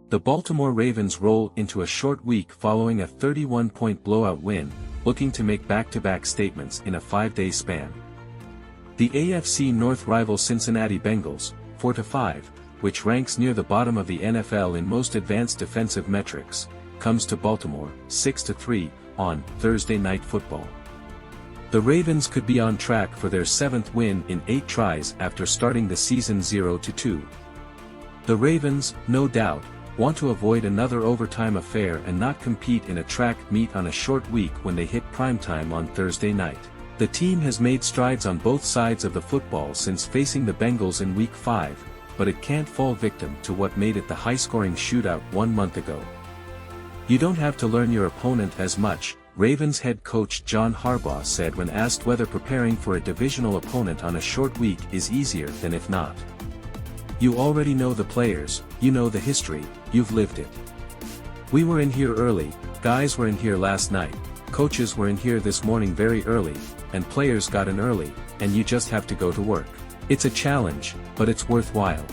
The Baltimore Ravens roll into a short week following a 31-point blowout win, looking to make back-to-back statements in a 5-day span. The AFC North rival Cincinnati Bengals, 4-5, which ranks near the bottom of the NFL in most advanced defensive metrics, comes to Baltimore, 6-3, on Thursday Night Football. The Ravens could be on track for their 7th win in 8 tries after starting the season 0-2. The Ravens, no doubt, want to avoid another overtime affair and not compete in a track meet on a short week when they hit primetime on Thursday night. The team has made strides on both sides of the football since facing the Bengals in Week 5, but it can't fall victim to what made it the high-scoring shootout 1 month ago. You don't have to learn your opponent as much, Ravens head coach John Harbaugh said when asked whether preparing for a divisional opponent on a short week is easier than if not. You already know the players, you know the history, you've lived it. We were in here early, guys were in here last night, coaches were in here this morning very early, and players got in early, and you just have to go to work. It's a challenge, but it's worthwhile.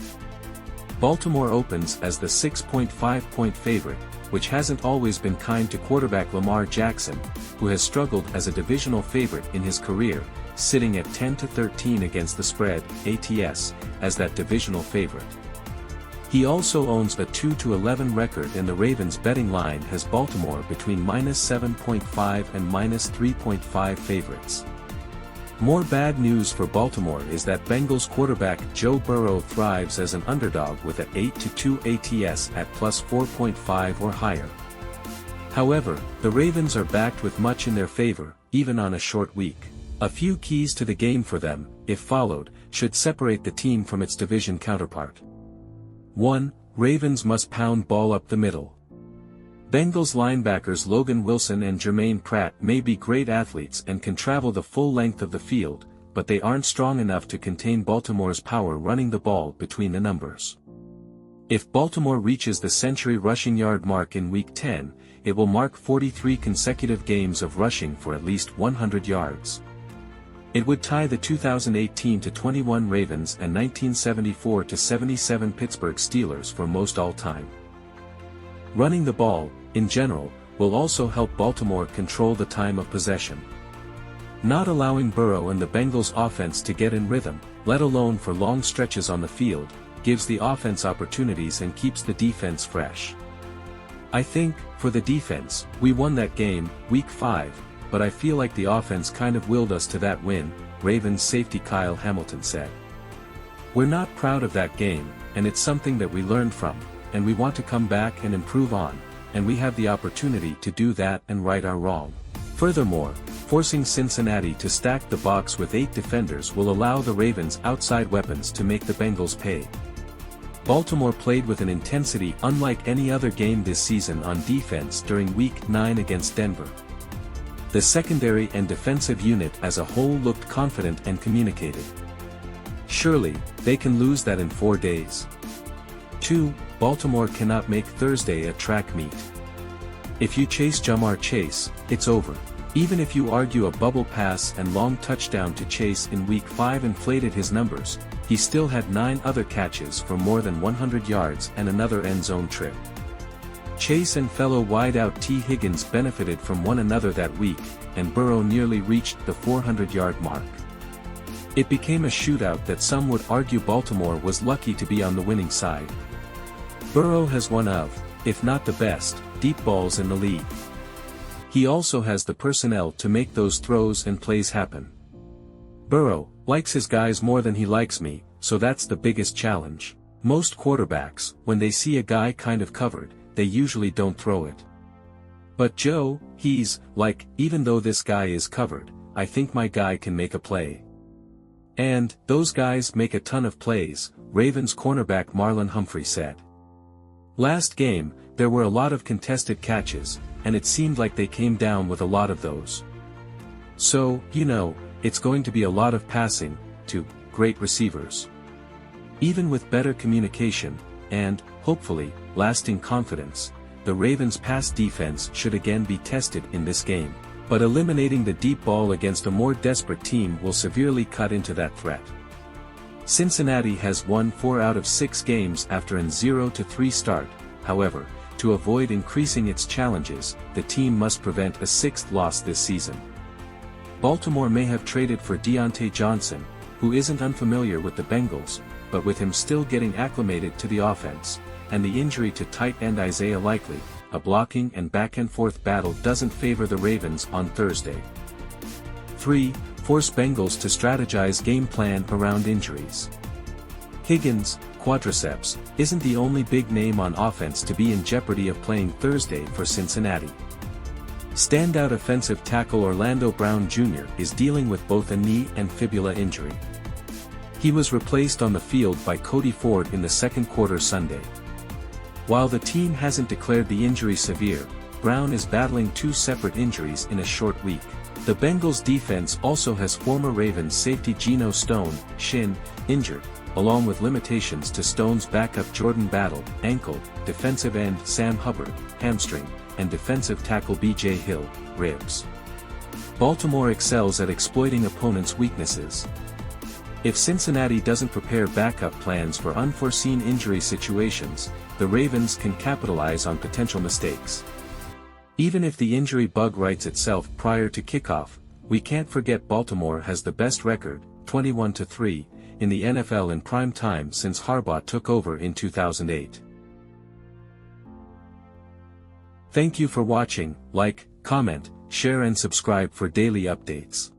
Baltimore opens as the 6.5-point favorite, which hasn't always been kind to quarterback Lamar Jackson, who has struggled as a divisional favorite in his career, sitting at 10-13 against the spread, ATS, as that divisional favorite. He also owns a 2-11 record and the Ravens betting line has Baltimore between -7.5 and -3.5 favorites. More bad news for Baltimore is that Bengals quarterback Joe Burrow thrives as an underdog with a 8-2 ATS at +4.5 or higher. However, the Ravens are backed with much in their favor, even on a short week. A few keys to the game for them, if followed, should separate the team from its division counterpart. 1. Ravens must pound ball up the middle. Bengals linebackers Logan Wilson and Jermaine Pratt may be great athletes and can travel the full length of the field, but they aren't strong enough to contain Baltimore's power running the ball between the numbers. If Baltimore reaches the century rushing yard mark in Week 10, it will mark 43 consecutive games of rushing for at least 100 yards. It would tie the 2018-21 Ravens and 1974-77 Pittsburgh Steelers for most all-time. Running the ball, in general, will also help Baltimore control the time of possession. Not allowing Burrow and the Bengals offense to get in rhythm, let alone for long stretches on the field, gives the offense opportunities and keeps the defense fresh. I think, for the defense, we won that game, Week 5, but I feel like the offense kind of willed us to that win, Ravens safety Kyle Hamilton said. We're not proud of that game, and it's something that we learned from, and we want to come back and improve on, and we have the opportunity to do that and right our wrong. Furthermore, forcing Cincinnati to stack the box with 8 defenders will allow the Ravens' outside weapons to make the Bengals pay. Baltimore played with an intensity unlike any other game this season on defense during Week 9 against Denver. The secondary and defensive unit as a whole looked confident and communicated. Surely, they can lose that in 4 days. 2. Baltimore cannot make Thursday a track meet. If you chase Ja'Marr Chase, it's over. Even if you argue a bubble pass and long touchdown to Chase in Week 5 inflated his numbers, he still had 9 other catches for more than 100 yards and another end zone trip. Chase and fellow wideout T. Higgins benefited from one another that week, and Burrow nearly reached the 400-yard mark. It became a shootout that some would argue Baltimore was lucky to be on the winning side. Burrow has one of, if not the best, deep balls in the league. He also has the personnel to make those throws and plays happen. Burrow likes his guys more than he likes me, so that's the biggest challenge. Most quarterbacks, when they see a guy kind of covered, they usually don't throw it. But Joe, he's like, even though this guy is covered, I think my guy can make a play. And, those guys make a ton of plays, Ravens cornerback Marlon Humphrey said. Last game, there were a lot of contested catches, and it seemed like they came down with a lot of those. So, it's going to be a lot of passing, to great receivers. Even with better communication, and, hopefully, lasting confidence, the Ravens' pass defense should again be tested in this game. But eliminating the deep ball against a more desperate team will severely cut into that threat. Cincinnati has won 4 out of 6 games after an 0-3 start, However, to avoid increasing its challenges, the team must prevent a sixth loss this season. Baltimore may have traded for Deontay Johnson, who isn't unfamiliar with the Bengals, but with him still getting acclimated to the offense, and the injury to tight end Isaiah Likely, a blocking and back-and-forth battle doesn't favor the Ravens on Thursday. 3. Force Bengals to strategize game plan around injuries. Higgins, quadriceps, isn't the only big name on offense to be in jeopardy of playing Thursday for Cincinnati. Standout offensive tackle Orlando Brown Jr. is dealing with both a knee and fibula injury. He was replaced on the field by Cody Ford in the second quarter Sunday. While the team hasn't declared the injury severe, Brown is battling two separate injuries in a short week. The Bengals defense also has former Ravens safety Geno Stone, shin, injured, along with limitations to Stone's backup Jordan Battle, ankle, defensive end Sam Hubbard, hamstring, and defensive tackle B.J. Hill, ribs. Baltimore excels at exploiting opponents' weaknesses. If Cincinnati doesn't prepare backup plans for unforeseen injury situations, the Ravens can capitalize on potential mistakes. Even if the injury bug rights itself prior to kickoff, we can't forget Baltimore has the best record, 21-3, in the NFL in prime time since Harbaugh took over in 2008. Thank you for watching. Like, comment, share and subscribe for daily updates.